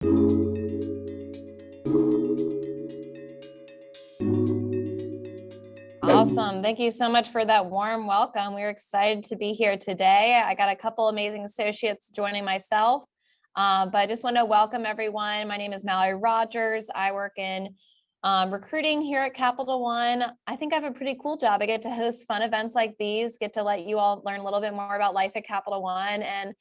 Awesome. Thank you so much for that warm welcome. We're excited to be here today. I got a couple amazing associates joining myself, but I just want to welcome everyone. My name is Mallory Rogers. I work in recruiting here at Capital One. I think I have a pretty cool job. I get to host fun events like these, get to let you all learn a little bit more about life at Capital One, and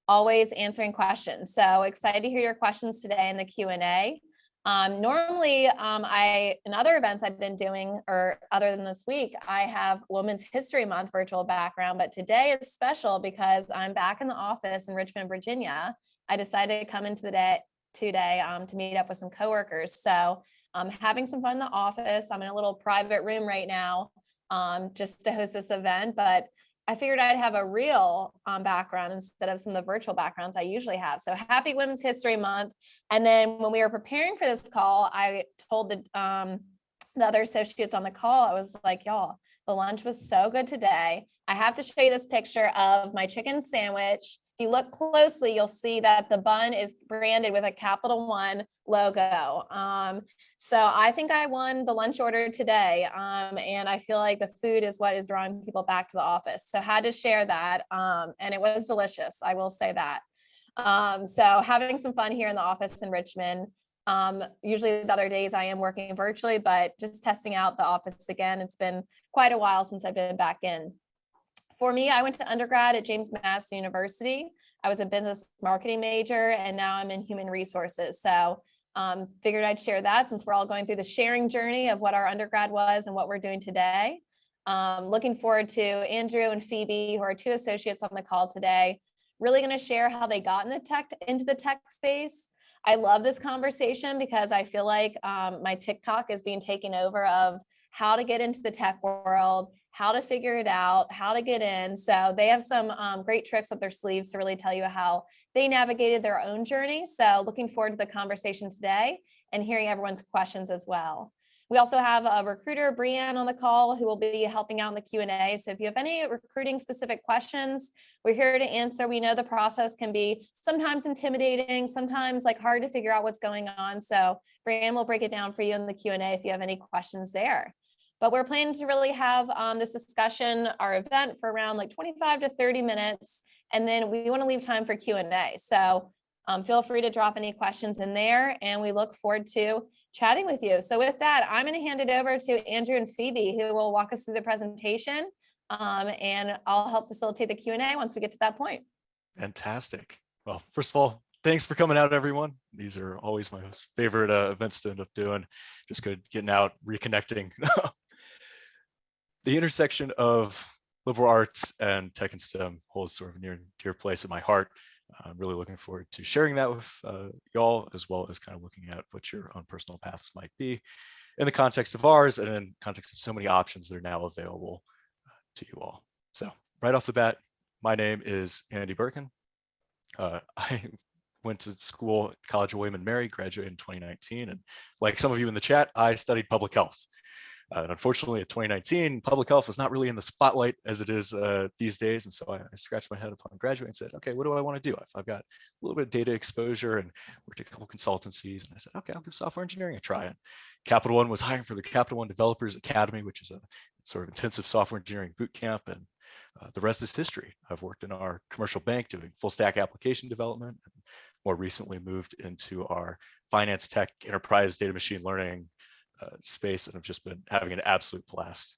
always answering questions. So excited to hear your questions today in the Q&A. Normally, in other events I've been doing, or other than this week, I have Women's History Month virtual background, but today is special because I'm back in the office in Richmond, Virginia. I decided to come into the day today to meet up with some coworkers. So I'm having some fun in the office. I'm in a little private room right now just to host this event, but I figured I'd have a real background instead of some of the virtual backgrounds I usually have. So happy Women's History Month. And then when we were preparing for this call, I told the other associates on the call, I was like, y'all, the lunch was so good today. I have to show you this picture of my chicken sandwich. If you look closely, you'll see that the bun is branded with a Capital One logo. So I think I won the lunch order today. And I feel like the food is what is drawing people back to the office. So had to share that. And it was delicious. I will say that. So having some fun here in the office in Richmond. Usually the other days I am working virtually, but just testing out the office again. It's been quite a while since I've been back in. For me, I went to undergrad at James Madison University. I was a business marketing major, and now I'm in human resources. So figured I'd share that since we're all going through the sharing journey of what our undergrad was and what we're doing today. Looking forward to Andrew and Phoebe, who are two associates on the call today, really going to share how they got into the tech space. I love this conversation because I feel like my TikTok is being taken over of how to get into the tech world, how to figure it out, how to get in. So they have some great tricks up their sleeves to really tell you how they navigated their own journey. So looking forward to the conversation today and hearing everyone's questions as well. We also have a recruiter, Brianne, on the call who will be helping out in the Q&A. So if you have any recruiting specific questions, we're here to answer. We know the process can be sometimes intimidating, sometimes like hard to figure out what's going on. So Brianne will break it down for you in the Q&A if you have any questions there. But we're planning to really have this discussion, our event, for around like 25 to 30 minutes. And then we want to leave time for Q&A. So feel free to drop any questions in there. And we look forward to chatting with you. So with that, I'm going to hand it over to Andrew and Phoebe, who will walk us through the presentation. And I'll help facilitate the Q&A once we get to that point. Fantastic. Well, first of all, thanks for coming out, everyone. These are always my most favorite events to end up doing. Just good getting out, reconnecting. The intersection of liberal arts and tech and STEM holds sort of a near and dear place in my heart. I'm really looking forward to sharing that with y'all, as well as kind of looking at what your own personal paths might be in the context of ours and in context of so many options that are now available to you all. So right off the bat, my name is Andy Birkin. I went to school at College of William and Mary, graduated in 2019. And like some of you in the chat, I studied public health. And unfortunately, in 2019, public health was not really in the spotlight as it is these days. And so I scratched my head upon graduating and said, okay, what do I want to do? I've got a little bit of data exposure and worked at a couple consultancies. And I said, okay, I'll give software engineering a try. And Capital One was hiring for the Capital One Developers Academy, which is a sort of intensive software engineering boot camp. And the rest is history. I've worked in our commercial bank doing full stack application development, and more recently moved into our finance tech enterprise data machine learning space, and I've just been having an absolute blast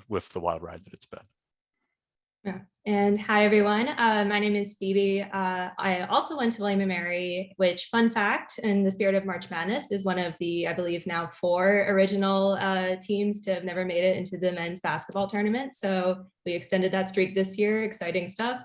with the wild ride that it's been. Yeah. And hi, everyone. My name is Phoebe. I also went to William & Mary, which, fun fact, in the spirit of March Madness, is one of the, I believe, now 4 original teams to have never made it into the men's basketball tournament. So we extended that streak this year. Exciting stuff.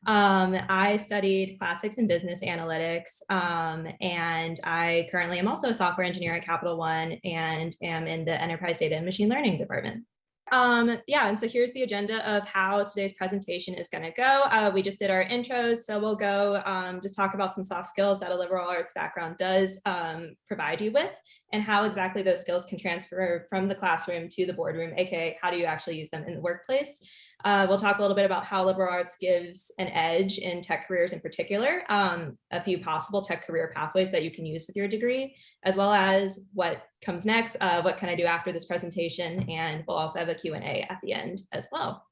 I studied classics and business analytics, and I currently am also a software engineer at Capital One and am in the enterprise data and machine learning department. Yeah, and so here's the agenda of how today's presentation is going to go. We just did our intros, so we'll go just talk about some soft skills that a liberal arts background does provide you with, and how exactly those skills can transfer from the classroom to the boardroom, aka how do you actually use them in the workplace. We'll talk a little bit about how liberal arts gives an edge in tech careers in particular, a few possible tech career pathways that you can use with your degree, as well as what comes next, what can I do after this presentation, and we'll also have a Q&A at the end as well.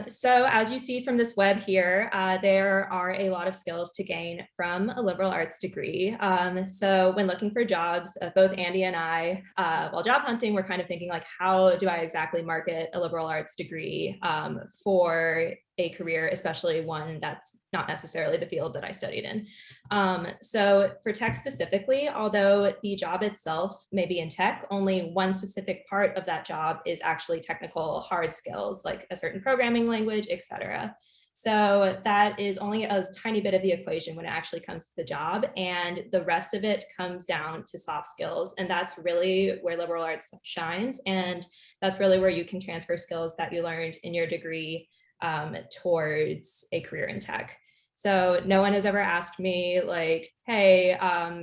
So as you see from this web here, there are a lot of skills to gain from a liberal arts degree. So when looking for jobs, both Andy and I, while job hunting, we're kind of thinking like, how do I exactly market a liberal arts degree for a career, especially one that's not necessarily the field that I studied in. So for tech specifically, although the job itself may be in tech, only one specific part of that job is actually technical hard skills, like a certain programming language, etc. So that is only a tiny bit of the equation when it actually comes to the job, and the rest of it comes down to soft skills. And that's really where liberal arts shines. And that's really where you can transfer skills that you learned in your degree towards a career in tech. So no one has ever asked me like, hey,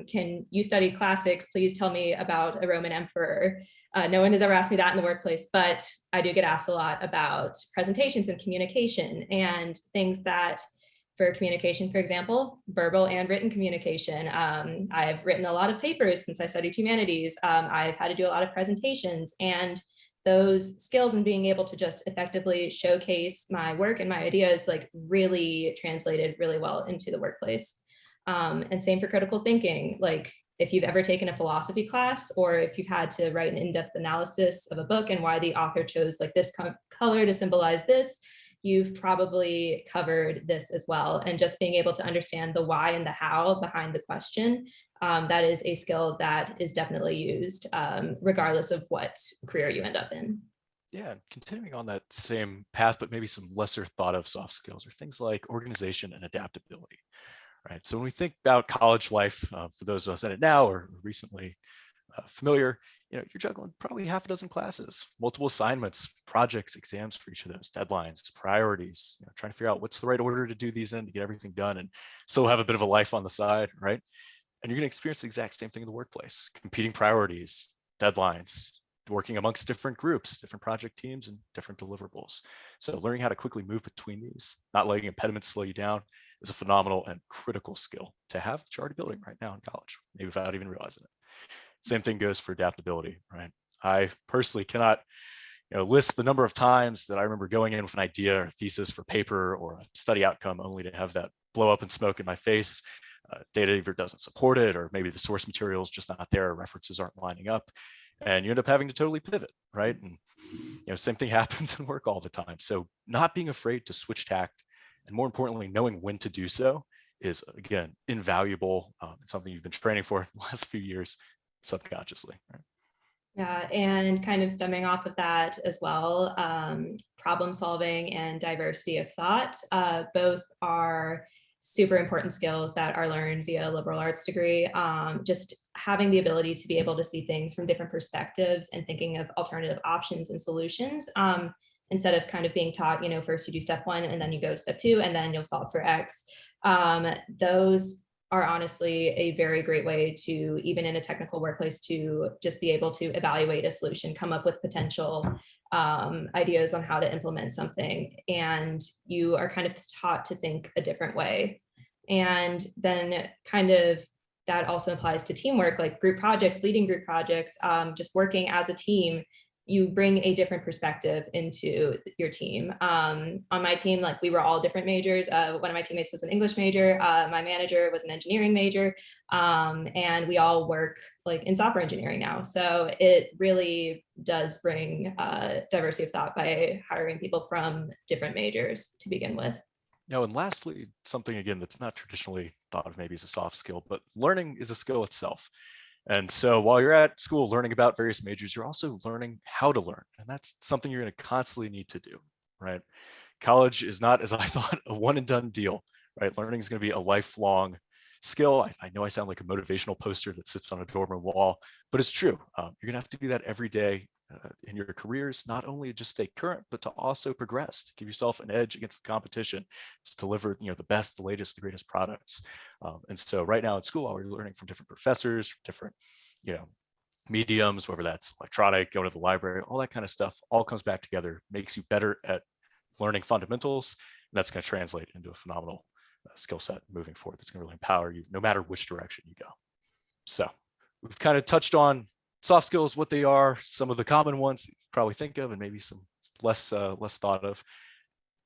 can you study classics? Please tell me about a Roman emperor. No one has ever asked me that in the workplace, but I do get asked a lot about presentations and communication and things that for communication, for example, verbal and written communication. I've written a lot of papers since I studied humanities. I've had to do a lot of presentations, and those skills and being able to just effectively showcase my work and my ideas like really translated really well into the workplace. And same for critical thinking. Like if you've ever taken a philosophy class, or if you've had to write an in-depth analysis of a book and why the author chose like this color to symbolize this, you've probably covered this as well. And just being able to understand the why and the how behind the question, that is a skill that is definitely used regardless of what career you end up in. Yeah, continuing on that same path, but maybe some lesser thought of soft skills are things like organization and adaptability, right? So when we think about college life, for those of us in it now or recently familiar, you're juggling probably half a dozen classes, multiple assignments, projects, exams for each of those, deadlines, priorities, trying to figure out what's the right order to do these in to get everything done and still have a bit of a life on the side, right? And you're going to experience the exact same thing in the workplace, competing priorities, deadlines, working amongst different groups, different project teams, and different deliverables. So learning how to quickly move between these, not letting impediments slow you down, is a phenomenal and critical skill to have that you're already building right now in college, maybe without even realizing it. Same thing goes for adaptability, right? I personally cannot list the number of times that I remember going in with an idea or thesis for paper or a study outcome only to have that blow up in smoke in my face. Data either doesn't support it, or maybe the source material is just not there, references aren't lining up, and you end up having to totally pivot, right? And same thing happens in work all the time. So not being afraid to switch tack, and more importantly, knowing when to do so is, again, invaluable. It's something you've been training for in the last few years subconsciously, right? Yeah, and kind of stemming off of that as well, problem solving and diversity of thought, both are super important skills that are learned via a liberal arts degree. Just having the ability to be able to see things from different perspectives and thinking of alternative options and solutions, instead of kind of being taught, first you do step one and then you go to step two and then you'll solve for X. Those are honestly a very great way to, even in a technical workplace, to just be able to evaluate a solution, come up with potential ideas on how to implement something, and you are kind of taught to think a different way. And then kind of that also applies to teamwork, like group projects, leading group projects, just working as a team. You bring a different perspective into your team. On my team, like we were all different majors. One of my teammates was an English major. My manager was an engineering major. And we all work like in software engineering now. So it really does bring diversity of thought by hiring people from different majors to begin with. And lastly, something again that's not traditionally thought of maybe as a soft skill, but learning is a skill itself. And so while you're at school learning about various majors, you're also learning how to learn. And that's something you're going to constantly need to do, right? College is not, as I thought, a one and done deal, right? Learning is going to be a lifelong skill. I know I sound like a motivational poster that sits on a dorm room wall, but it's true. You're going to have to do that every day in your careers, not only to just stay current, but to also progress, to give yourself an edge against the competition, to deliver the best, the latest, the greatest products. And so right now at school, while we're learning from different professors, different mediums, whether that's electronic, going to the library, all that kind of stuff, all comes back together, makes you better at learning fundamentals, and that's going to translate into a phenomenal skill set moving forward. That's going to really empower you no matter which direction you go. So we've kind of touched on soft skills, what they are, some of the common ones you probably think of, and maybe some less thought of.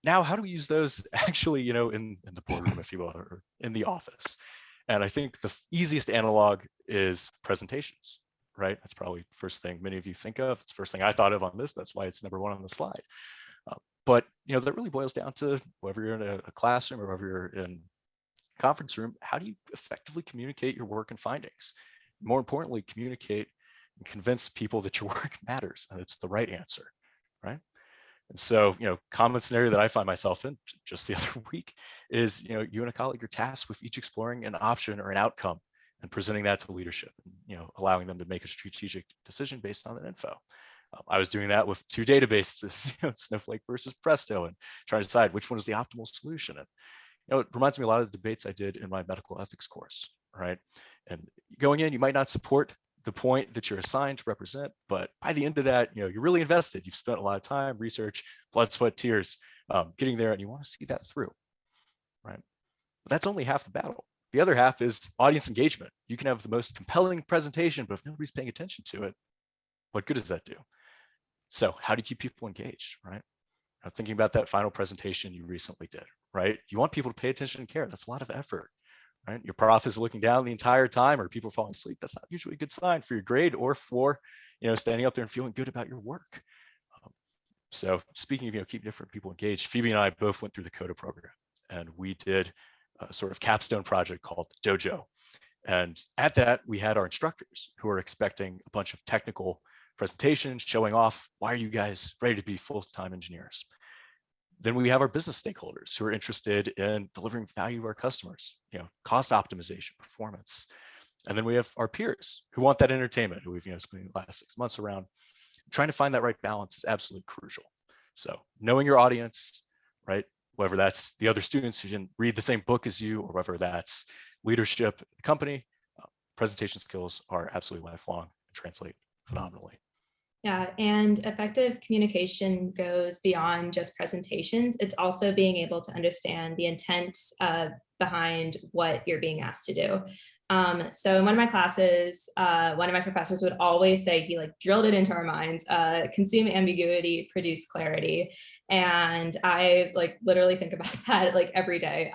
Now, how do we use those actually, in the boardroom, if you will, or in the office? And I think the easiest analog is presentations, right? That's probably the first thing many of you think of. It's the first thing I thought of on this. That's why it's number one on the slide. But that really boils down to whether you're in a classroom or whether you're in a conference room, how do you effectively communicate your work and findings? More importantly, communicate and convince people that your work matters and it's the right answer, right? And so, common scenario that I find myself in just the other week is, you and a colleague are tasked with each exploring an option or an outcome and presenting that to leadership, and, allowing them to make a strategic decision based on that info. I was doing that with two databases, Snowflake versus Presto, and trying to decide which one is the optimal solution. And, it reminds me a lot of the debates I did in my medical ethics course, right? And going in, you might not support the point that you're assigned to represent, but by the end of that, you're really invested. You've spent a lot of time, research, blood, sweat, tears, getting there, and you want to see that through, right? But that's only half the battle. The other half is audience engagement. You can have the most compelling presentation, but if nobody's paying attention to it, what good does that do? So how do you keep people engaged, right? Now, thinking about that final presentation you recently did, right? You want people to pay attention and care. That's a lot of effort. Right? Your prof is looking down the entire time, or people are falling asleep. That's not usually a good sign for your grade or for, standing up there and feeling good about your work. So speaking of, keeping different people engaged, Phoebe and I both went through the Coda program, and we did a sort of capstone project called Dojo. And at that, we had our instructors who were expecting a bunch of technical presentations showing off, why are you guys ready to be full-time engineers? Then we have our business stakeholders who are interested in delivering value to our customers, cost optimization, performance. And then we have our peers who want that entertainment, who we've spent the last 6 months around. Trying to find that right balance is absolutely crucial. So knowing your audience, right? Whether that's the other students who didn't read the same book as you, or whether that's leadership at the company, presentation skills are absolutely lifelong and translate phenomenally. Yeah, and effective communication goes beyond just presentations. It's also being able to understand the intent behind what you're being asked to do. So in one of my classes, one of my professors would always say, he drilled it into our minds, consume ambiguity, produce clarity. And I literally think about that every day.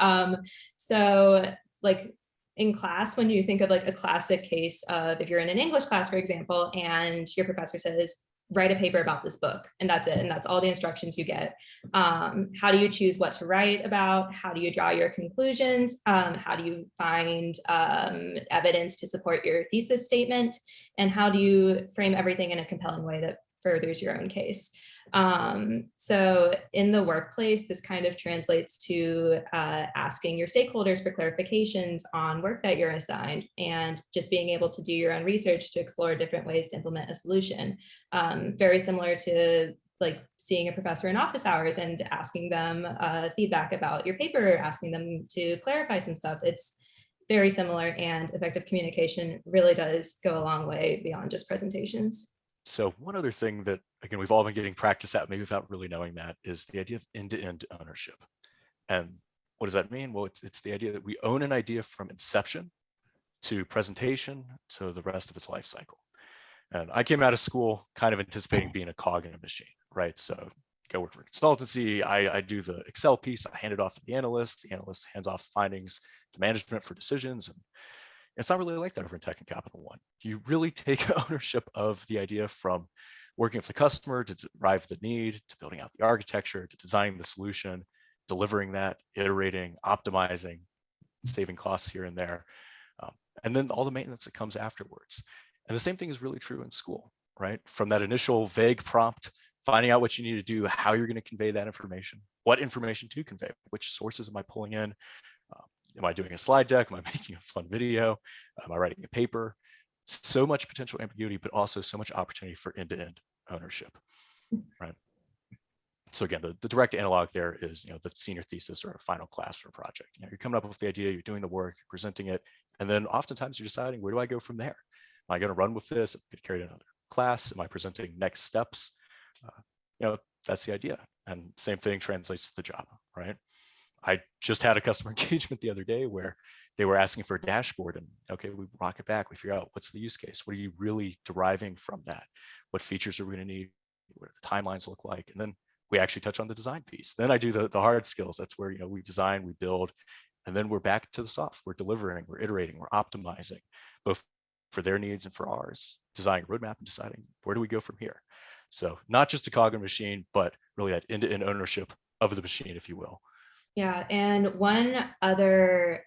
In class, when you think of a classic case of, if you're in an English class, for example, and your professor says, write a paper about this book, and that's it, and that's all the instructions you get. How do you choose what to write about? How do you draw your conclusions? How do you find evidence to support your thesis statement? And how do you frame everything in a compelling way that furthers your own case? So in the workplace, this kind of translates to asking your stakeholders for clarifications on work that you're assigned, and just being able to do your own research to explore different ways to implement a solution. Very similar to seeing a professor in office hours and asking them feedback about your paper, asking them to clarify some stuff. It's very similar, and effective communication really does go a long way beyond just presentations. So one other thing that, again, we've all been getting practice at, maybe without really knowing that, is the idea of end-to-end ownership. And what does that mean? Well, it's the idea that we own an idea from inception to presentation to the rest of its life cycle. And I came out of school kind of anticipating being a cog in a machine, right? So go work for consultancy. I do the Excel piece. I hand it off to the analyst hands off findings to management for decisions. And it's not really like that over in Tech and Capital One. You really take ownership of the idea, from working with the customer to derive the need, to building out the architecture, to designing the solution, delivering that, iterating, optimizing, saving costs here and there, and then all the maintenance that comes afterwards. And the same thing is really true in school, right? From that initial vague prompt, finding out what you need to do, how you're going to convey that information, what information to convey, which sources am I pulling in? Am I doing a slide deck? Am I making a fun video? Am I writing a paper? So much potential ambiguity, but also so much opportunity for end-to-end ownership, right? So again, the direct analog there is, the senior thesis or a final class or project. You're coming up with the idea, you're doing the work, you're presenting it, and then oftentimes you're deciding, where do I go from there? Am I going to run with this? Am I going to carry it to another class? Am I presenting next steps? that's the idea. And same thing translates to the job, right? I just had a customer engagement the other day where they were asking for a dashboard, and okay, we rock it back. We figure out what's the use case. What are you really deriving from that? What features are we going to need? What do the timelines look like? And then we actually touch on the design piece. Then I do the hard skills. That's where, we design, we build, and then we're back to the soft. We're delivering, we're iterating, we're optimizing, both for their needs and for ours, designing a roadmap and deciding where do we go from here. So not just a cog in a machine, but really that end-to-end ownership of the machine, if you will. Yeah, and one other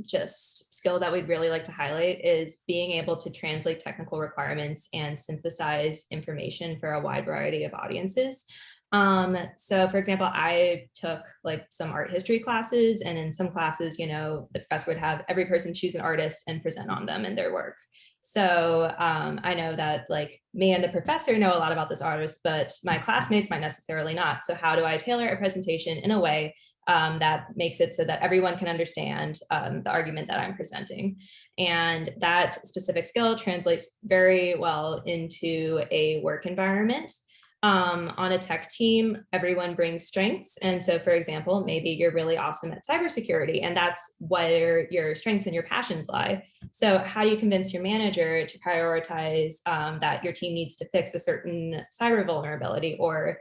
just skill that we'd really like to highlight is being able to translate technical requirements and synthesize information for a wide variety of audiences. So for example, I took like some art history classes, and in some classes, the professor would have every person choose an artist and present on them and their work. So I know that like me and the professor know a lot about this artist, but my classmates might necessarily not. So how do I tailor a presentation in a way that makes it so that everyone can understand the argument that I'm presenting? And that specific skill translates very well into a work environment. On a tech team, everyone brings strengths. And so, for example, maybe you're really awesome at cybersecurity, and that's where your strengths and your passions lie. So how do you convince your manager to prioritize that your team needs to fix a certain cyber vulnerability, or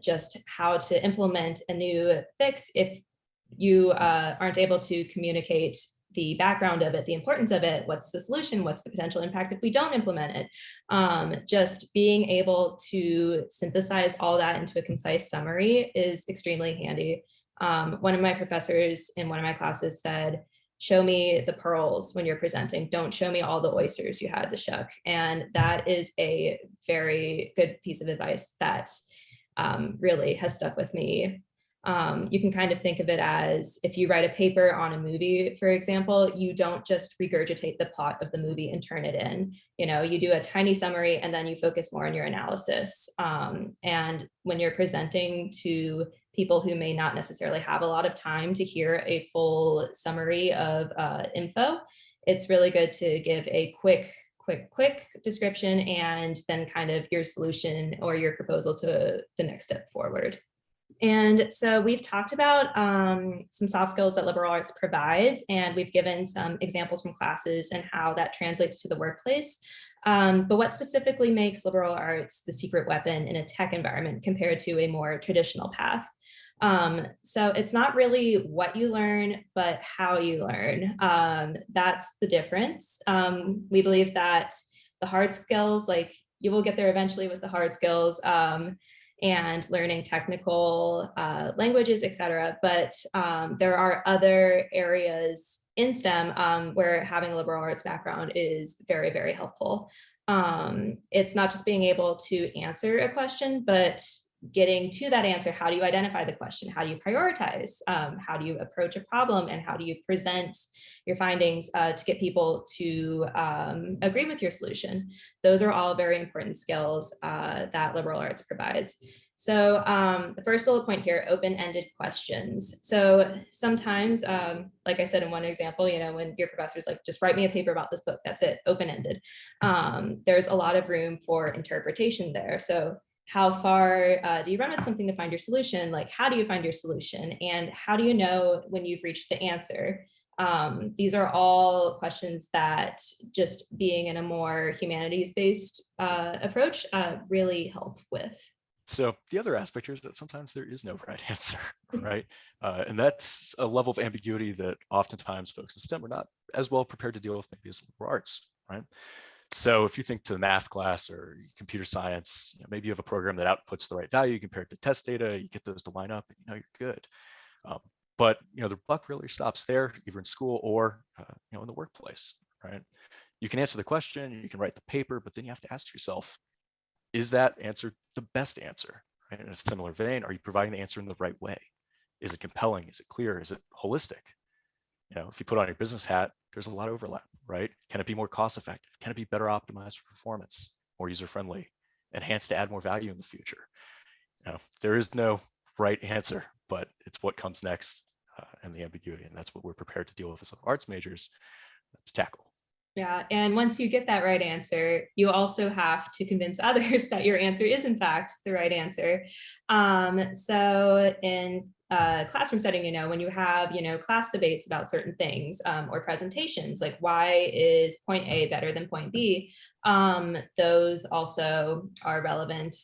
just how to implement a new fix if you aren't able to communicate the background of it, the importance of it, what's the solution, what's the potential impact if we don't implement it? Just being able to synthesize all that into a concise summary is extremely handy. One of my professors in one of my classes said, show me the pearls when you're presenting. Don't show me all the oysters you had to shuck. And that is a very good piece of advice that really has stuck with me. You can kind of think of it as if you write a paper on a movie, for example, you don't just regurgitate the plot of the movie and turn it in. You do a tiny summary and then you focus more on your analysis. And when you're presenting to people who may not necessarily have a lot of time to hear a full summary of info, it's really good to give a quick description and then kind of your solution or your proposal to the next step forward. And so we've talked about some soft skills that liberal arts provides, and we've given some examples from classes and how that translates to the workplace. But what specifically makes liberal arts the secret weapon in a tech environment compared to a more traditional path? So it's not really what you learn, but how you learn. That's the difference. We believe that the hard skills, like you will get there eventually with the hard skills, and learning technical languages, et cetera. But there are other areas in STEM where having a liberal arts background is very, very helpful. It's not just being able to answer a question, but getting to that answer. How do you identify the question? How do you prioritize? How do you approach a problem? And how do you present your findings to get people to agree with your solution? Those are all very important skills that liberal arts provides. So the first bullet point here, open-ended questions. So sometimes, like I said in one example, when your professor's like, just write me a paper about this book, that's it, open-ended. There's a lot of room for interpretation there. So how far do you run with something to find your solution? Like, how do you find your solution? And how do you know when you've reached the answer? These are all questions that just being in a more humanities-based approach really help with. So the other aspect here is that sometimes there is no right answer, right? And that's a level of ambiguity that oftentimes folks in STEM are not as well prepared to deal with maybe as liberal arts, right? So if you think to math class or computer science, maybe you have a program that outputs the right value compared to test data, you get those to line up, and you're good. But the buck really stops there, either in school or in the workplace, right? You can answer the question, you can write the paper, but then you have to ask yourself, is that answer the best answer? Right? In a similar vein, are you providing the answer in the right way? Is it compelling? Is it clear? Is it holistic? If you put on your business hat, there's a lot of overlap, right? Can it be more cost effective? Can it be better optimized for performance, more user friendly, enhanced to add more value in the future? There is no right answer, but it's what comes next and the ambiguity. And that's what we're prepared to deal with as arts majors to tackle. Yeah, and once you get that right answer, you also have to convince others that your answer is in fact the right answer. So in a classroom setting, when you have, class debates about certain things, or presentations, like why is point A better than point B? Those also are relevant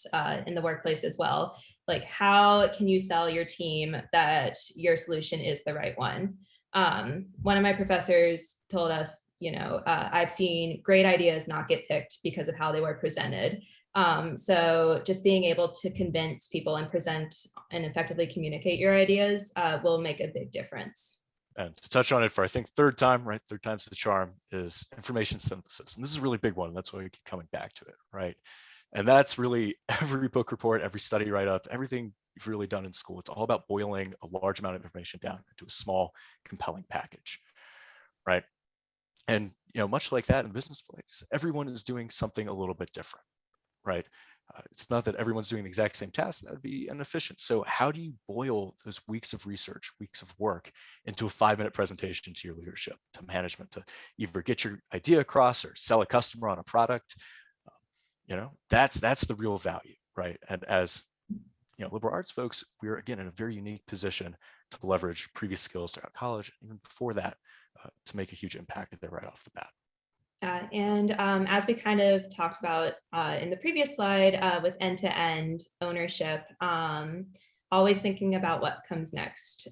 in the workplace as well. Like, how can you sell your team that your solution is the right one? One of my professors told us, I've seen great ideas not get picked because of how they were presented. So just being able to convince people and present and effectively communicate your ideas will make a big difference. And to touch on it for, I think, third time, right? Third time's the charm, is information synthesis. And this is a really big one. And that's why we keep coming back to it, right? And that's really every book report, every study write-up, everything you've really done in school. It's all about boiling a large amount of information down into a small, compelling package, right? And much like that in business place, everyone is doing something a little bit different, right? It's not that everyone's doing the exact same task. That would be inefficient. So how do you boil those weeks of research, weeks of work into a 5-minute presentation to your leadership, to management, to either get your idea across or sell a customer on a product? That's the real value, right? And as liberal arts folks, we're again in a very unique position to leverage previous skills throughout college, even before that, to make a huge impact there right off the bat. And as we kind of talked about in the previous slide with end-to-end ownership, always thinking about what comes next.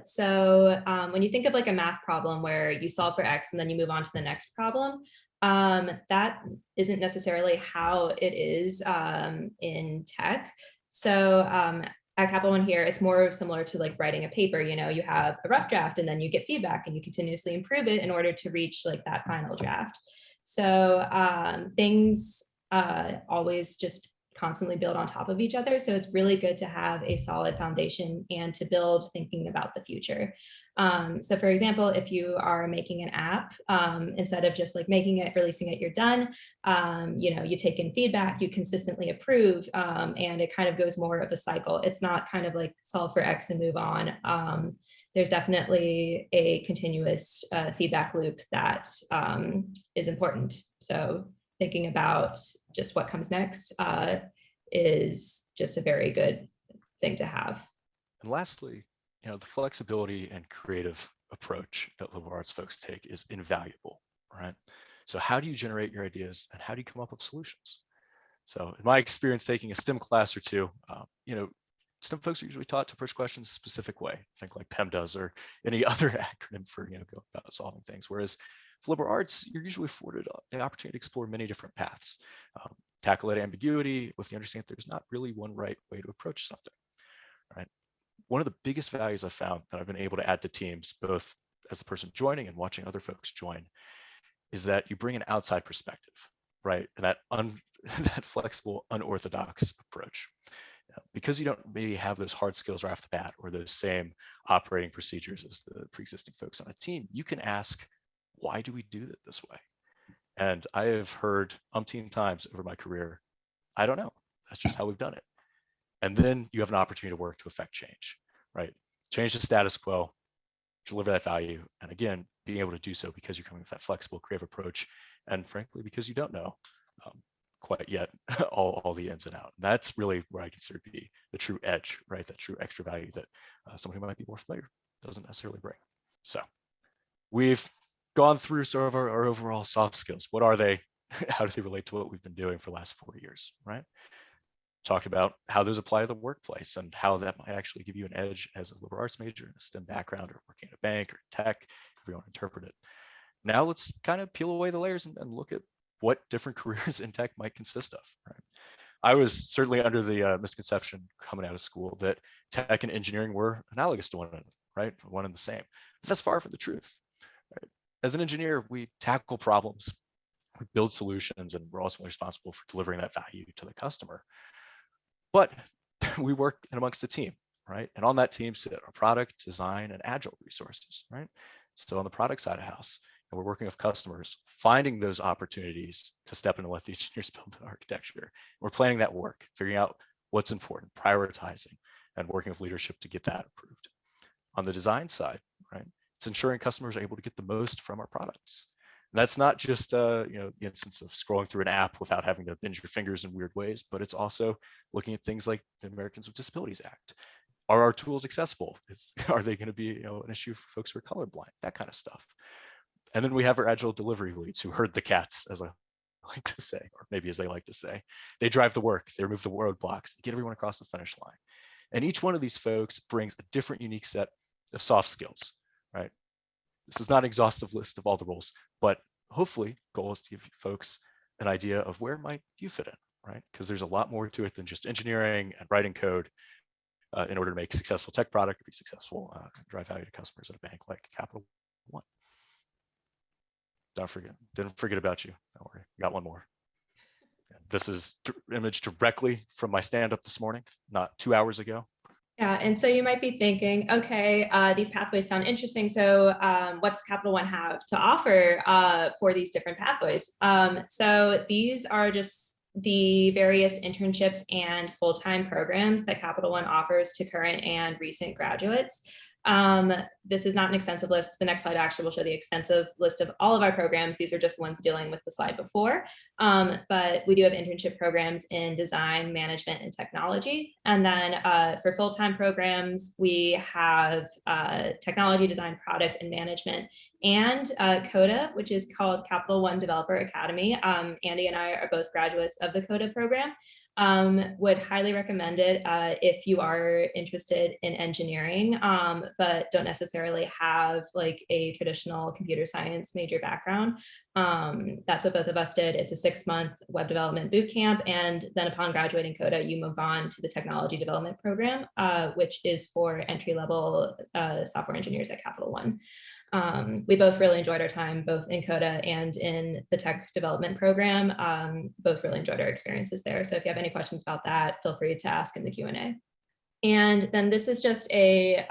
So when you think of like a math problem where you solve for X and then you move on to the next problem, that isn't necessarily how it is in tech. So at Capital One here, it's more similar to like writing a paper. You have a rough draft and then you get feedback and you continuously improve it in order to reach like that final draft. So things always just constantly build on top of each other. So it's really good to have a solid foundation and to build thinking about the future. So for example, if you are making an app, instead of just like making it, releasing it, you're done, you take in feedback, you consistently approve, and it kind of goes more of a cycle. It's not kind of like solve for X and move on. There's definitely a continuous feedback loop that is important. So thinking about just what comes next is just a very good thing to have. And lastly, the flexibility and creative approach that liberal arts folks take is invaluable, right? So how do you generate your ideas and how do you come up with solutions? So in my experience taking a STEM class or two, STEM folks are usually taught to approach questions a specific way, think like PEMDAS or any other acronym for go about solving things. Whereas for liberal arts, you're usually afforded the opportunity to explore many different paths, tackle that ambiguity with the understanding that there's not really one right way to approach something, right? One of the biggest values I've found that I've been able to add to teams, both as the person joining and watching other folks join, is that you bring an outside perspective, right? And that flexible, unorthodox approach. Because you don't maybe have those hard skills right off the bat or those same operating procedures as the pre-existing folks on a team, you can ask, why do we do it this way? And I have heard umpteen times over my career, I don't know. That's just how we've done it. And then you have an opportunity to work to affect change, right? Change the status quo, deliver that value. And again, being able to do so because you're coming with that flexible, creative approach. And frankly, because you don't know quite yet all the ins and outs. That's really where I consider to be the true edge, right? That true extra value that somebody who might be more familiar doesn't necessarily bring. So we've gone through sort of our overall soft skills. What are they? How do they relate to what we've been doing for the last 4 years, right? Talked about how those apply to the workplace and how that might actually give you an edge as a liberal arts major in a STEM background or working at a bank or tech, if you want to interpret it. Now let's kind of peel away the layers and look at what different careers in tech might consist of, right? I was certainly under the misconception coming out of school that tech and engineering were analogous to one another, right? One and the same. But that's far from the truth, right? As an engineer, we tackle problems, we build solutions, and we're ultimately responsible for delivering that value to the customer. But we work in amongst a team, right? And on that team sit our product, design, and agile resources, right? So on the product side of the house, and we're working with customers, finding those opportunities to step in and let the engineers build the architecture. We're planning that work, figuring out what's important, prioritizing, and working with leadership to get that approved. On the design side, right, it's ensuring customers are able to get the most from our products. And that's not just the instance of scrolling through an app without having to bend your fingers in weird ways, but it's also looking at things like the Americans with Disabilities Act. Are our tools accessible? Are they going to be an issue for folks who are colorblind? That kind of stuff. And then we have our agile delivery leads who herd the cats, as I like to say, or maybe as they like to say. They drive the work, they remove the roadblocks, they get everyone across the finish line. And each one of these folks brings a different, unique set of soft skills, right? This is not an exhaustive list of all the roles, but hopefully goal is to give folks an idea of where might you fit in, right? Because there's a lot more to it than just engineering and writing code in order to make a successful tech product, to be successful, drive value to customers at a bank like Capital One. Didn't forget about you. Don't worry, got one more. This is image directly from my stand-up this morning, not 2 hours ago. Yeah, and so you might be thinking, okay, these pathways sound interesting. So what does Capital One have to offer for these different pathways? So these are just the various internships and full-time programs that Capital One offers to current and recent graduates. This is not an extensive list. The next slide actually will show the extensive list of all of our programs. These are just the ones dealing with the slide before. But we do have internship programs in design, management, and technology. And then for full-time programs, we have technology, design, product, and management, and Coda, which is called Capital One Developer Academy. Andy and I are both graduates of the Coda program. Would highly recommend it if you are interested in engineering, but don't necessarily have like a traditional computer science major background. That's what both of us did. It's a 6-month web development boot camp. And then upon graduating Coda, you move on to the technology development program, which is for entry-level software engineers at Capital One. We both really enjoyed our time, both in Coda and in the tech development program. Both really enjoyed our experiences there. So if you have any questions about that, feel free to ask in the Q&A. And then this is just a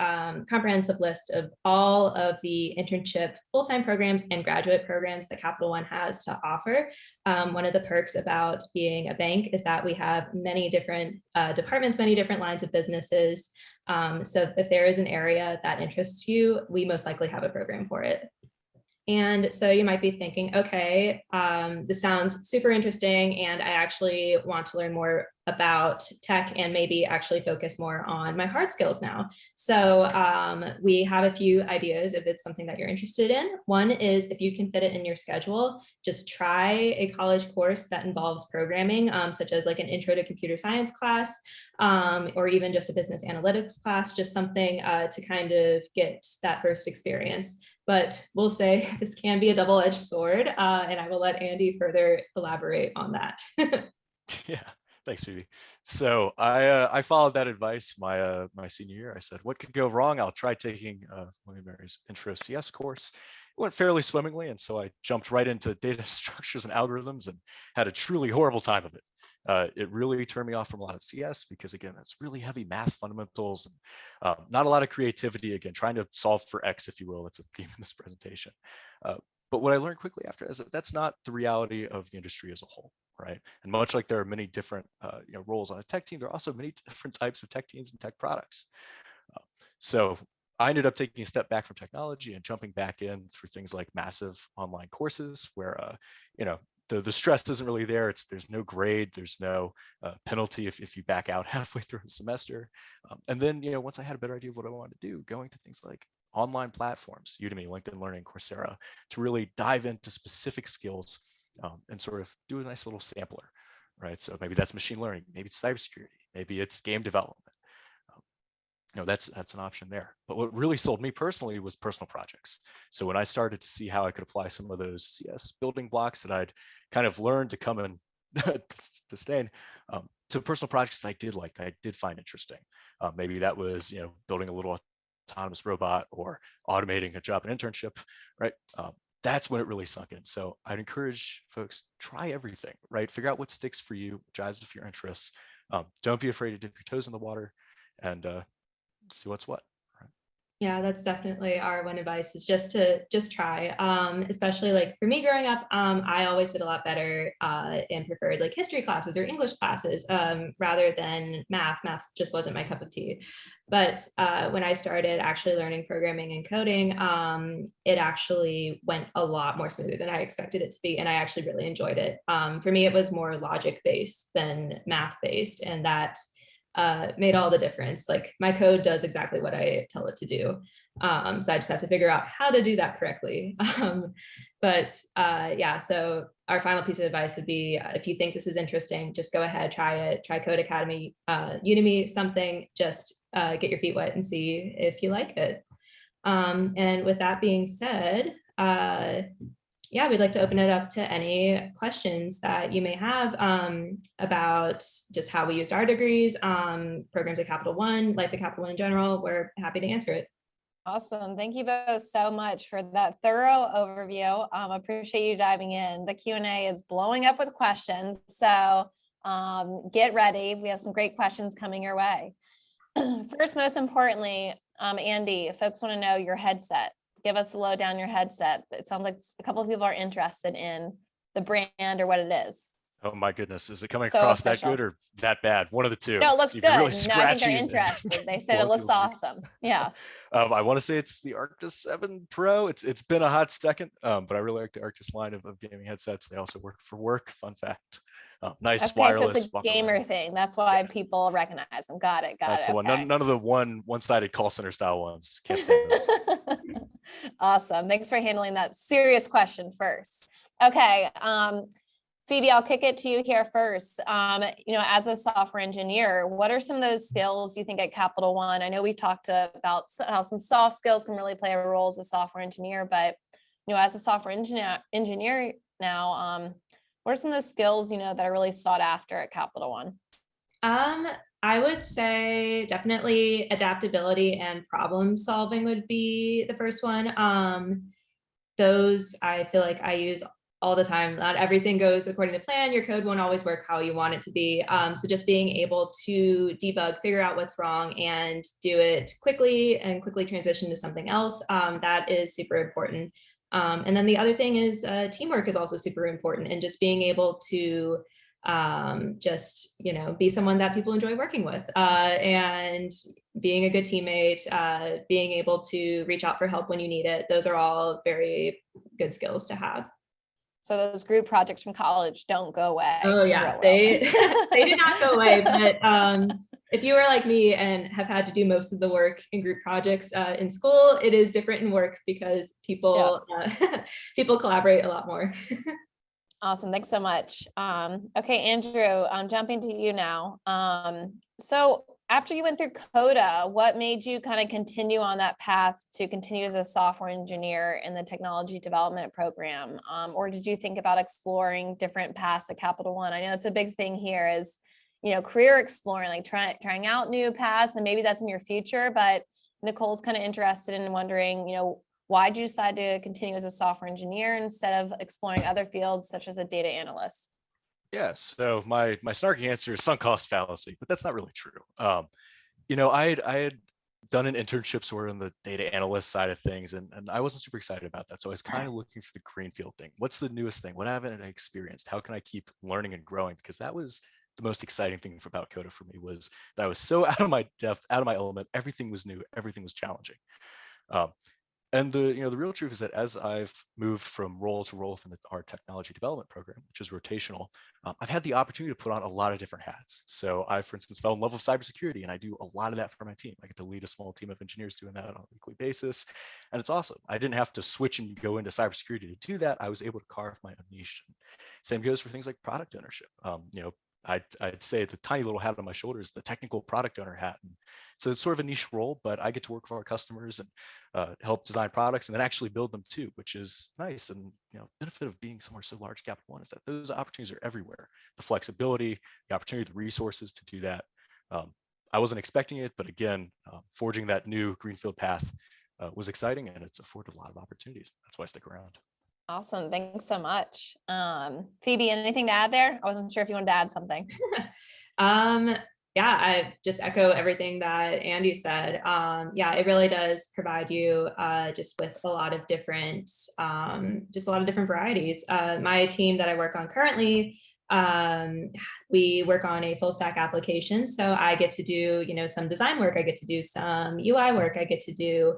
comprehensive list of all of the internship full-time programs and graduate programs that Capital One has to offer. One of the perks about being a bank is that we have many different departments, many different lines of businesses. So if there is an area that interests you, we most likely have a program for it. And so you might be thinking, okay, this sounds super interesting, and I actually want to learn more about tech and maybe actually focus more on my hard skills now. So we have a few ideas if it's something that you're interested in. One is if you can fit it in your schedule, just try a college course that involves programming, such as like an intro to computer science class, or even just a business analytics class, just something to kind of get that first experience. But we'll say this can be a double-edged sword, and I will let Andy further elaborate on that. Yeah, thanks, Phoebe. So I followed that advice my senior year. I said, what could go wrong? I'll try taking William Mary's Intro CS course. It went fairly swimmingly, and so I jumped right into data structures and algorithms and had a truly horrible time of it. It really turned me off from a lot of CS because, again, it's really heavy math fundamentals and not a lot of creativity, again, trying to solve for X, if you will. That's a theme in this presentation. But what I learned quickly after is that that's not the reality of the industry as a whole, right? And much like there are many different roles on a tech team, there are also many different types of tech teams and tech products. So I ended up taking a step back from technology and jumping back in through things like massive online courses where, the stress isn't really there. There's no grade, there's no penalty if you back out halfway through a semester. And then, once I had a better idea of what I wanted to do, going to things like online platforms, Udemy, LinkedIn Learning, Coursera, to really dive into specific skills and sort of do a nice little sampler, right? So maybe that's machine learning, maybe it's cybersecurity, maybe it's game development. That's an option there. But what really sold me personally was personal projects. So when I started to see how I could apply some of those CS building blocks that I'd kind of learned to come and to stay to personal projects that I did find interesting. Maybe that was, building a little autonomous robot or automating a job and internship, right? That's when it really sunk in. So I'd encourage folks, try everything, right? Figure out what sticks for you, jives with your interests. Don't be afraid to dip your toes in the water and see what's what. Right? Yeah, that's definitely our one advice is just try. Especially like for me growing up, I always did a lot better and preferred like history classes or English classes rather than math. Math just wasn't my cup of tea. But when I started actually learning programming and coding, it actually went a lot more smoothly than I expected it to be. And I actually really enjoyed it. For me, it was more logic based than math based. And that made all the difference. Like my code does exactly what I tell it to do. So I just have to figure out how to do that correctly. Yeah, so our final piece of advice would be if you think this is interesting, just go ahead, try it, try Code Academy, Udemy, something, just get your feet wet and see if you like it. And with that being said, yeah, we'd like to open it up to any questions that you may have about just how we used our degrees, programs at Capital One, life at Capital One in general. We're happy to answer it. Awesome. Thank you both so much for that thorough overview. Appreciate you diving in. The Q&A is blowing up with questions. So get ready. We have some great questions coming your way. First, most importantly, Andy, if folks want to know your headset, give us the lowdown your headset. It sounds like a couple of people are interested in the brand or what it is. Oh my goodness, is it coming So across official. that good or that bad? One of the two. No, it looks See, if you're good. really No, I think they're scratchy and interested. They said it blowing looks people's ears. awesome. Yeah. I want to say it's the Arctis 7 Pro. It's been a hot second, but I really like the Arctis line of gaming headsets. They also work for work. Fun fact. Nice Okay, wireless. so it's a gamer thing. That's why people recognize them. Got it. That's the one. Okay. None of the one-sided call center style ones. Can't stand those. Awesome. Thanks for handling that serious question first. Okay. Phoebe, I'll kick it to you here first. As a software engineer, what are some of those skills you think at Capital One? I know we've talked about how some soft skills can really play a role as a software engineer, but as a software engineer now, what are some of those skills that are really sought after at Capital One? I would say definitely adaptability and problem solving would be the first one. Those I feel like I use all the time. Not everything goes according to plan. Your code won't always work how you want it to be. So just being able to debug, figure out what's wrong and do it quickly and quickly transition to something else, that is super important. And then the other thing is teamwork is also super important, and just being able to just be someone that people enjoy working with, and being a good teammate, being able to reach out for help when you need it. Those are all very good skills to have. So those group projects from college don't go away. Oh yeah, they do not go away. But if you are like me and have had to do most of the work in group projects in school, it is different in work because people people collaborate a lot more. Awesome. Thanks so much. Okay, Andrew, I'm jumping to you now. So after you went through Coda, what made you kind of continue on that path to continue as a software engineer in the technology development program? Or did you think about exploring different paths at Capital One? I know it's a big thing here is, career exploring, like trying out new paths, and maybe that's in your future, but Nicole's kind of interested in wondering, why did you decide to continue as a software engineer instead of exploring other fields such as a data analyst? Yeah, so my snarky answer is sunk cost fallacy, but that's not really true. I had done an internship sort of in the data analyst side of things, and I wasn't super excited about that. So I was kind of looking for the greenfield thing. What's the newest thing? What haven't I experienced? How can I keep learning and growing? Because that was the most exciting thing about Coda for me, was that I was so out of my depth, out of my element. Everything was new. Everything was challenging. And the real truth is that as I've moved from role to role within our technology development program, which is rotational, I've had the opportunity to put on a lot of different hats. So I, for instance, fell in love with cybersecurity, and I do a lot of that for my team. I get to lead a small team of engineers doing that on a weekly basis, and it's awesome. I didn't have to switch and go into cybersecurity to do that. I was able to carve my own niche. Same goes for things like product ownership. I'd say the tiny little hat on my shoulder is the technical product owner hat. And so it's sort of a niche role, but I get to work with our customers and help design products and then actually build them too, which is nice. And benefit of being somewhere so large, Capital One, is that those opportunities are everywhere. The flexibility, the opportunity, the resources to do that. I wasn't expecting it, but again, forging that new greenfield path was exciting, and it's afforded a lot of opportunities. That's why I stick around. Awesome. Thanks so much. Phoebe, anything to add there? I wasn't sure if you wanted to add something. Yeah, I just echo everything that Andy said. Yeah, it really does provide you just with a lot of different, just a lot of different varieties. My team that I work on currently, we work on a full stack application. So I get to do, some design work. I get to do some UI work. I get to do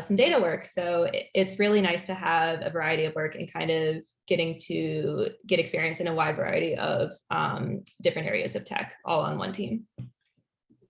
some data work. So it's really nice to have a variety of work and kind of getting to get experience in a wide variety of different areas of tech all on one team.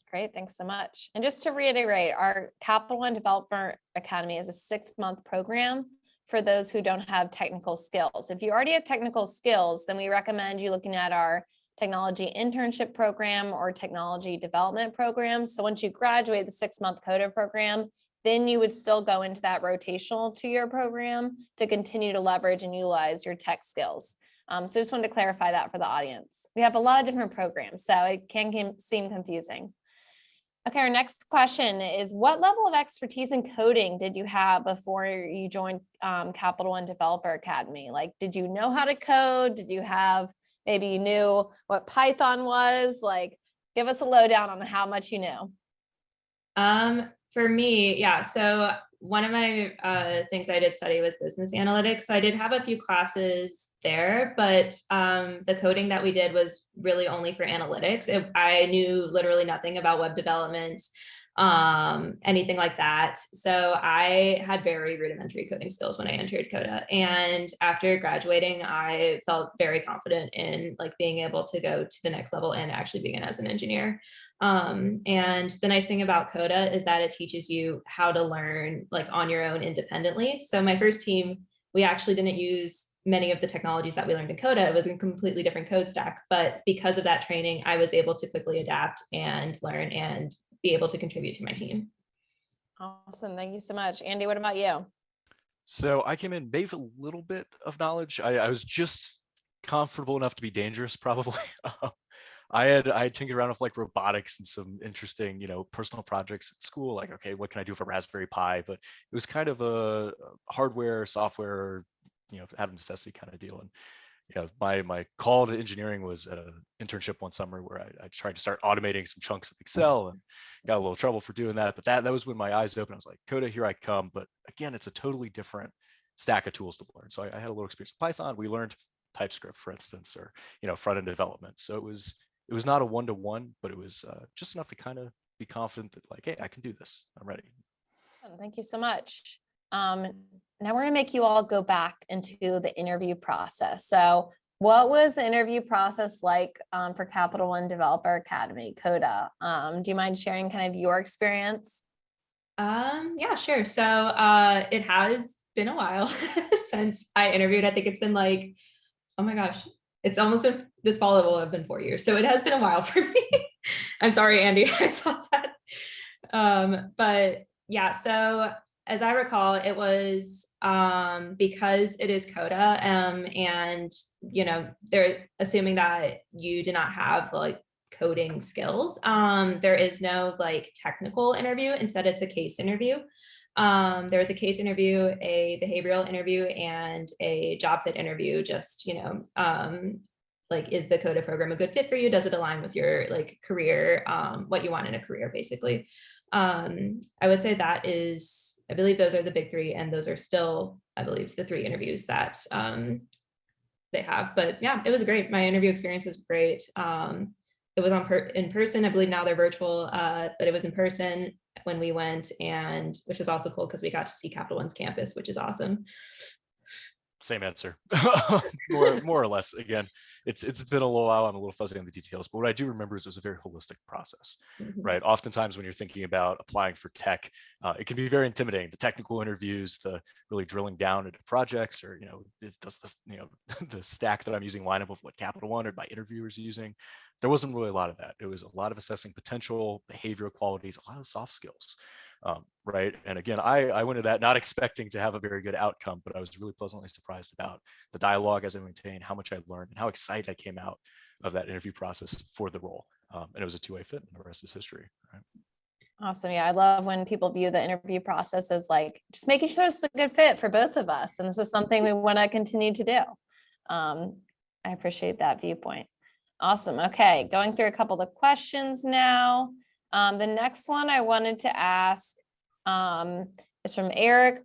Great, thanks so much. And just to reiterate, our Capital One Developer Academy is a 6-month program for those who don't have technical skills. If you already have technical skills, then we recommend you looking at our technology internship program or technology development program. So once you graduate the 6-month Coda program, then you would still go into that rotational 2-year program to continue to leverage and utilize your tech skills. So just wanted to clarify that for the audience. We have a lot of different programs, so it can seem confusing. Okay, our next question is, what level of expertise in coding did you have before you joined Capital One Developer Academy? Like, did you know how to code? Did you have, maybe you knew what Python was? Like, give us a lowdown on how much you knew. For me, yeah. So one of my things I did study was business analytics. So I did have a few classes there, but the coding that we did was really only for analytics. I knew literally nothing about web development, anything like that. So I had very rudimentary coding skills when I entered Coda. And after graduating, I felt very confident in like being able to go to the next level and actually begin as an engineer. And the nice thing about Coda is that it teaches you how to learn like on your own independently. So my first team, we actually didn't use many of the technologies that we learned in Coda. It was a completely different code stack, but because of that training, I was able to quickly adapt and learn and be able to contribute to my team. Awesome, thank you so much. Andy, what about you? So I came in maybe a little bit of knowledge. I was just comfortable enough to be dangerous, probably. I had tinkered around with like robotics and some interesting, personal projects at school. Like, okay, what can I do with a Raspberry Pi? But it was kind of a hardware, software, out of necessity kind of deal. And my call to engineering was at an internship one summer where I tried to start automating some chunks of Excel and got a little trouble for doing that. But that was when my eyes opened. I was like, Coda, here I come. But again, it's a totally different stack of tools to learn. So I had a little experience with Python. We learned TypeScript, for instance, or front-end development. So it was not a one-to-one, but it was just enough to kind of be confident that like, hey, I can do this. I'm ready. Thank you so much. Now we're going to make you all go back into the interview process. So what was the interview process like for Capital One Developer Academy, Coda? Do you mind sharing kind of your experience? Yeah, sure. So it has been a while since I interviewed. I think it's been like, oh my gosh, it's almost been, this fall it will have been 4 years. So it has been a while for me. I'm sorry, Andy, I saw that. But yeah, so as I recall, it was because it is Coda and, they're assuming that you do not have like coding skills. There is no like technical interview. Instead, it's a case interview. There was a case interview, a behavioral interview, and a job fit interview. Just, like, is the Coda program a good fit for you? Does it align with your like career, what you want in a career, basically? I would say that is, I believe those are the big three, and those are still, I believe, the 3 interviews that they have. But yeah, it was great. My interview experience was great. It was in person. I believe now they're virtual, but it was in person when we went, and which was also cool because we got to see Capital One's campus, which is awesome. Same answer, more or less. Again, it's been a little while. I'm a little fuzzy on the details, but what I do remember is it was a very holistic process, right? Oftentimes when you're thinking about applying for tech, it can be very intimidating. The technical interviews, the really drilling down into projects, or does this, the stack that I'm using line up with what Capital One or my interviewers using. There wasn't really a lot of that. It was a lot of assessing potential, behavioral qualities, a lot of soft skills. Right. And again, I went to that not expecting to have a very good outcome, but I was really pleasantly surprised about the dialogue as I maintained, how much I learned, and how excited I came out of that interview process for the role. And it was a 2-way fit, and the rest is history. Right? Awesome. Yeah, I love when people view the interview process as like just making sure it's a good fit for both of us. And this is something we want to continue to do. I appreciate that viewpoint. Awesome. Okay, going through a couple of questions now. The next one I wanted to ask is from Eric.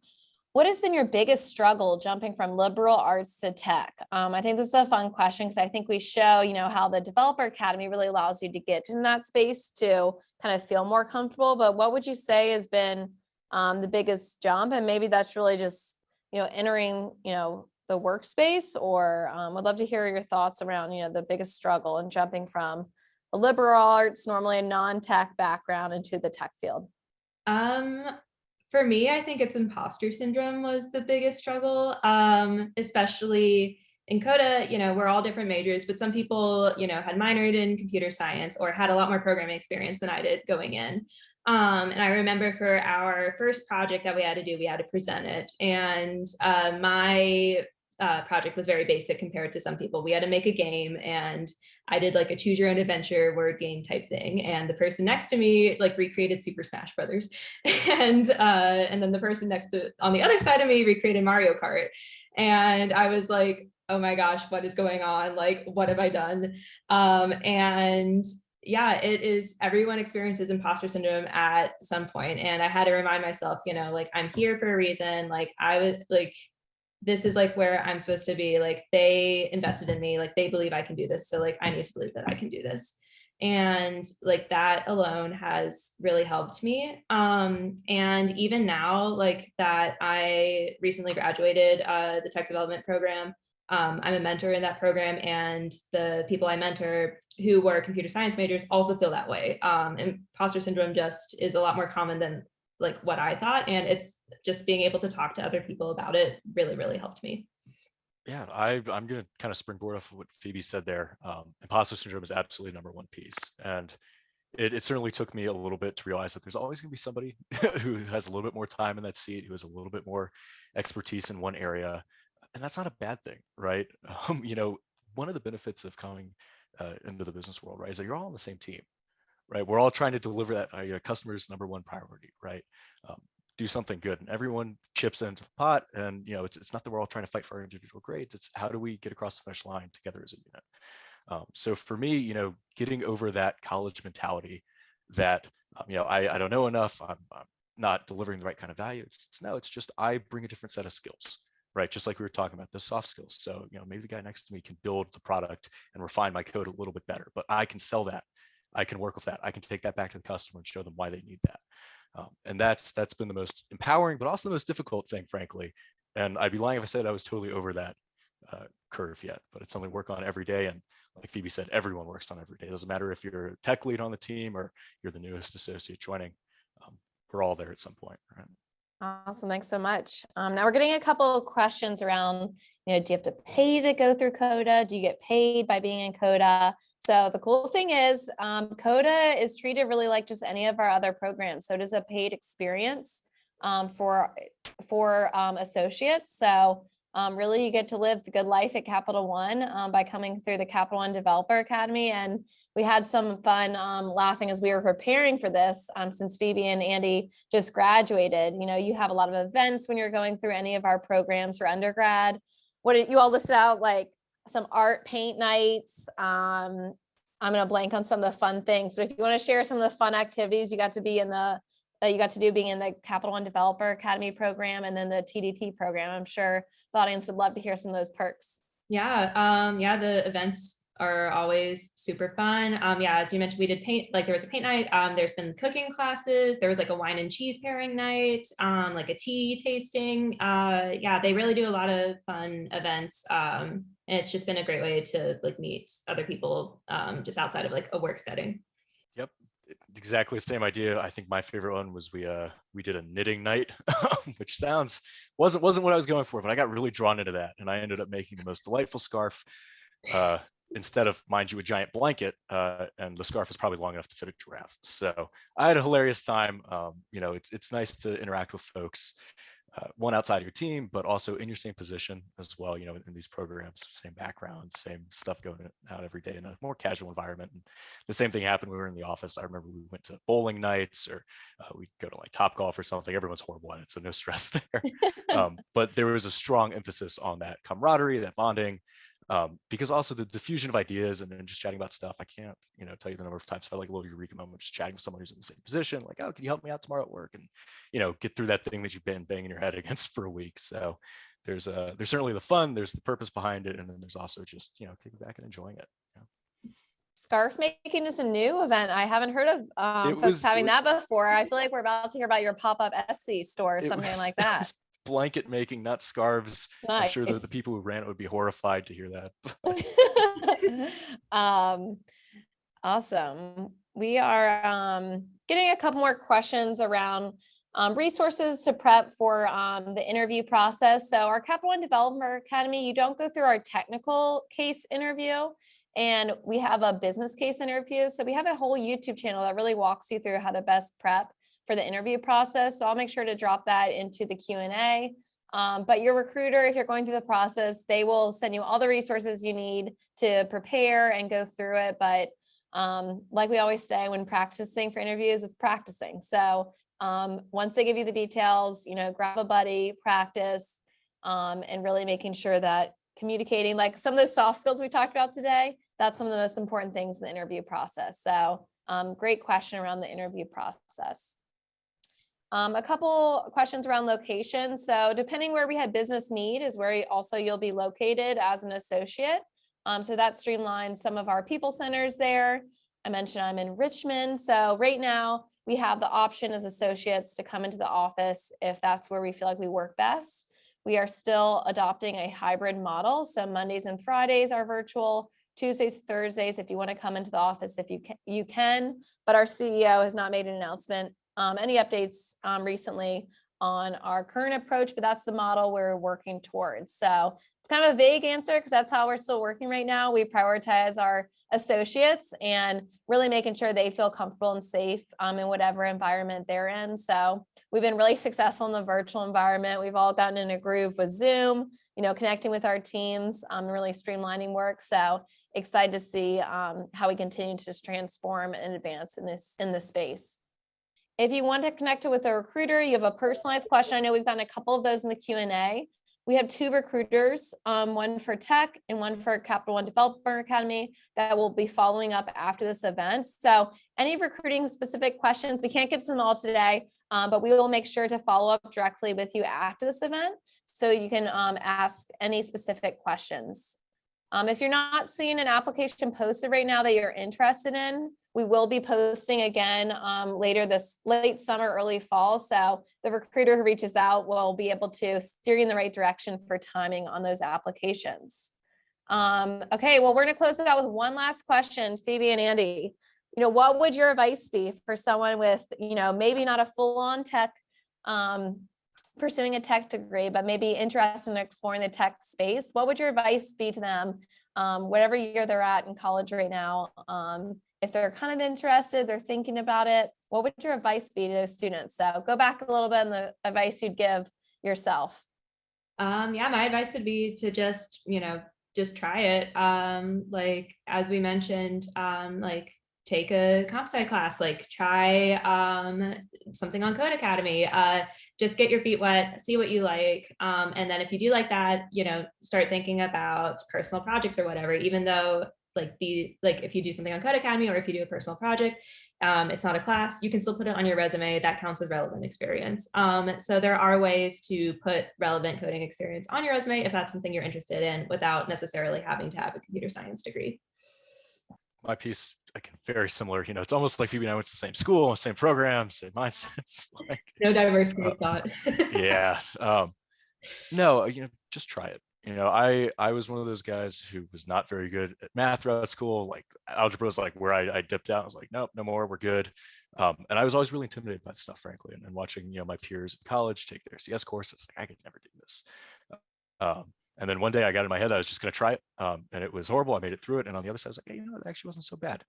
What has been your biggest struggle jumping from liberal arts to tech? I think this is a fun question because I think we show, how the Developer Academy really allows you to get in that space to kind of feel more comfortable. But what would you say has been the biggest jump? And maybe that's really just, entering, the workspace, or would love to hear your thoughts around, the biggest struggle in jumping from a liberal arts, normally a non-tech background, into the tech field. For me, I think it's imposter syndrome was the biggest struggle, especially in Coda. We're all different majors, but some people, had minored in computer science or had a lot more programming experience than I did going in. And I remember for our first project that we had to do, we had to present it. And my project was very basic compared to some people. We had to make a game, and I did like a choose your own adventure word game type thing. And the person next to me like recreated Super Smash Brothers. And then the person on the other side of me recreated Mario Kart. And I was like, oh my gosh, what is going on? Like, what have I done? And yeah, it is, everyone experiences imposter syndrome at some point. And I had to remind myself, like, I'm here for a reason. Like, I would like, this is like where I'm supposed to be. Like, they invested in me, like they believe I can do this. So like, I need to believe that I can do this. And like that alone has really helped me. And even now, like that I recently graduated the tech development program. I'm a mentor in that program, and the people I mentor who were computer science majors also feel that way. Imposter syndrome just is a lot more common than like what I thought. And it's just being able to talk to other people about it really, really helped me. Yeah, I'm going to kind of springboard off of what Phoebe said there. Imposter syndrome is absolutely number one piece. And it certainly took me a little bit to realize that there's always going to be somebody who has a little bit more time in that seat, who has a little bit more expertise in one area. And that's not a bad thing, right? One of the benefits of coming into the business world, right, is that you're all on the same team, right? We're all trying to deliver that customer's number one priority, right? Do something good, and everyone chips into the pot. And it's not that we're all trying to fight for our individual grades. It's how do we get across the finish line together as a unit. So for me, getting over that college mentality that I don't know enough, I'm not delivering the right kind of value. It's just I bring a different set of skills, right? Just like we were talking about, the soft skills. So maybe the guy next to me can build the product and refine my code a little bit better, but I can sell that. I can work with that. I can take that back to the customer and show them why they need that. And that's been the most empowering, but also the most difficult thing, frankly. And I'd be lying if I said I was totally over that curve yet, but it's something to work on every day. And like Phoebe said, everyone works on every day. It doesn't matter if you're a tech lead on the team or you're the newest associate joining. We're all there at some point, right? Awesome. Thanks so much. Now we're getting a couple of questions around, do you have to pay to go through Coda? Do you get paid by being in Coda? So the cool thing is Coda is treated really like just any of our other programs. So it is a paid experience for associates. So really you get to live the good life at Capital One by coming through the Capital One Developer Academy. And we had some fun laughing as we were preparing for this, since Phoebe and Andy just graduated. You have a lot of events when you're going through any of our programs for undergrad. What did you all listed out, like some art paint nights? I'm going to blank on some of the fun things, but if you want to share some of the fun activities you got to be in that you got to do being in the Capital One Developer Academy program and then the TDP program, I'm sure the audience would love to hear some of those perks. Yeah, the events are always super fun. As you mentioned, we did paint, like there was a paint night. There's been cooking classes. There was like a wine and cheese pairing night, like a tea tasting. They really do a lot of fun events. And it's just been a great way to like meet other people just outside of like a work setting. Yep, exactly the same idea. I think my favorite one was we did a knitting night, which wasn't what I was going for, but I got really drawn into that, and I ended up making the most delightful scarf. Instead of, mind you, a giant blanket, and the scarf is probably long enough to fit a giraffe. So I had a hilarious time. It's nice to interact with folks, one outside your team, but also in your same position as well. In these programs, same background, same stuff going out every day in a more casual environment. And the same thing happened when we were in the office. I remember we went to bowling nights, or we'd go to like Top Golf or something. Everyone's horrible at it, so no stress there. But there was a strong emphasis on that camaraderie, that bonding. Because also the diffusion of ideas and then just chatting about stuff, I can't, tell you the number of times I felt like a little eureka moment just chatting with someone who's in the same position, like, oh, can you help me out tomorrow at work? And, get through that thing that you've been banging your head against for a week. So there's certainly the fun, there's the purpose behind it, and then there's also just, kicking back and enjoying it. Scarf making is a new event. I haven't heard of folks having that before. I feel like we're about to hear about your pop-up Etsy store or something like that. Blanket making, not scarves. Nice. I'm sure that the people who ran it would be horrified to hear that. Awesome. We are getting a couple more questions around resources to prep for the interview process. So our Capital One Developer Academy, you don't go through our technical case interview, and we have a business case interview. So we have a whole YouTube channel that really walks you through how to best prep for the interview process. So I'll make sure to drop that into the Q&A. But your recruiter, if you're going through the process, they will send you all the resources you need to prepare and go through it. But like we always say, when practicing for interviews, it's practicing. So once they give you the details, grab a buddy, practice, and really making sure that communicating, like some of those soft skills we talked about today, that's some of the most important things in the interview process. So great question around the interview process. A couple questions around location. So depending where we have business need is where you'll be located as an associate. So that streamlines some of our people centers there. I mentioned I'm in Richmond. So right now we have the option as associates to come into the office if that's where we feel like we work best. We are still adopting a hybrid model. So Mondays and Fridays are virtual. Tuesdays, Thursdays, if you want to come into the office, if you can, but our CEO has not made an announcement, any updates recently on our current approach, but that's the model we're working towards. So it's kind of a vague answer because that's how we're still working right now. We prioritize our associates and really making sure they feel comfortable and safe in whatever environment they're in. So we've been really successful in the virtual environment. We've all gotten in a groove with Zoom, connecting with our teams, really streamlining work. So excited to see how we continue to just transform and advance in this space. If you want to connect with a recruiter, you have a personalized question. I know we've gotten a couple of those in the Q&A. We have 2 recruiters, one for tech and one for Capital One Developer Academy, that will be following up after this event. So any recruiting specific questions, we can't get to them all today, but we will make sure to follow up directly with you after this event so you can ask any specific questions. If you're not seeing an application posted right now that you're interested in, we will be posting again later this late summer, early fall. So the recruiter who reaches out will be able to steer you in the right direction for timing on those applications. Okay, well, we're going to close it out with one last question, Phoebe and Andy. What would your advice be for someone with, maybe not a full-on tech, pursuing a tech degree, but maybe interested in exploring the tech space? What would your advice be to them, whatever year they're at in college right now? If they're kind of interested, they're thinking about it, what would your advice be to those students? So go back a little bit on the advice you'd give yourself. Yeah, my advice would be to just try it. Like, as we mentioned, like take a comp sci class, like try something on Code Academy, just get your feet wet, see what you like. And then if you do like that, start thinking about personal projects or whatever, even though if you do something on Code Academy or if you do a personal project, it's not a class, you can still put it on your resume. That counts as relevant experience. So there are ways to put relevant coding experience on your resume if that's something you're interested in without necessarily having to have a computer science degree. My piece, very similar. It's almost like Phoebe and I went to the same school, same program, same mindsets. No diversity of thought. Yeah. No, just try it. I was one of those guys who was not very good at math throughout school. Like algebra was like where I dipped out. I was like, nope, no more, we're good. And I was always really intimidated by stuff, frankly. And watching, my peers in college take their CS courses, like I could never do this. And then one day I got in my head, I was just going to try it. And it was horrible. I made it through it. And on the other side, I was like, hey, it actually wasn't so bad.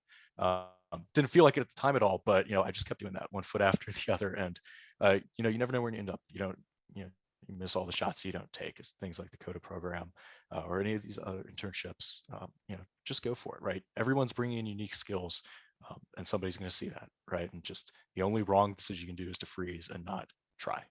Didn't feel like it at the time at all, but, I just kept doing that one foot after the other. And, you never know where you end up. You miss all the shots you don't take, is things like the Coda program or any of these other internships. Just go for it, right? Everyone's bringing in unique skills and somebody's going to see that, right? And just the only wrong decision you can do is to freeze and not try.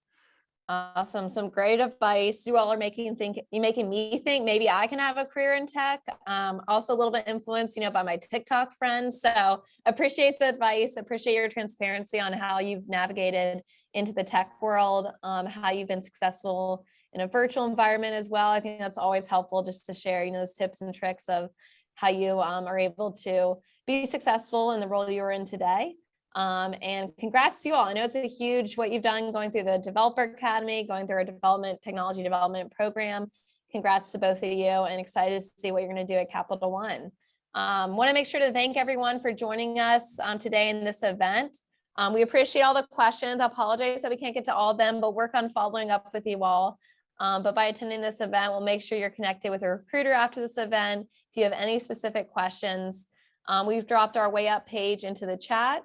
Awesome. Some great advice. You all are making me think maybe I can have a career in tech. Also a little bit influenced, by my TikTok friends. So appreciate the advice, appreciate your transparency on how you've navigated into the tech world, how you've been successful in a virtual environment as well. I think that's always helpful just to share, those tips and tricks of how you are able to be successful in the role you're in today. And congrats to you all. I know it's a huge what you've done going through the Developer Academy, going through a technology development program. Congrats to both of you, and excited to see what you're going to do at Capital One. Want to make sure to thank everyone for joining us today in this event. We appreciate all the questions. I apologize that we can't get to all of them, but work on following up with you all. But by attending this event, we'll make sure you're connected with a recruiter after this event. If you have any specific questions, we've dropped our WayUp page into the chat.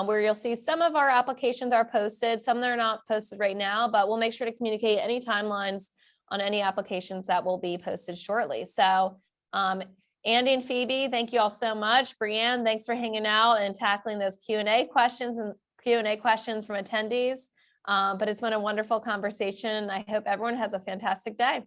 Where you'll see some of our applications are posted, some that are not posted right now, but we'll make sure to communicate any timelines on any applications that will be posted shortly. So Andy and Phoebe, thank you all so much. Brianne, thanks for hanging out and tackling those Q&A questions from attendees. But it's been a wonderful conversation. I hope everyone has a fantastic day.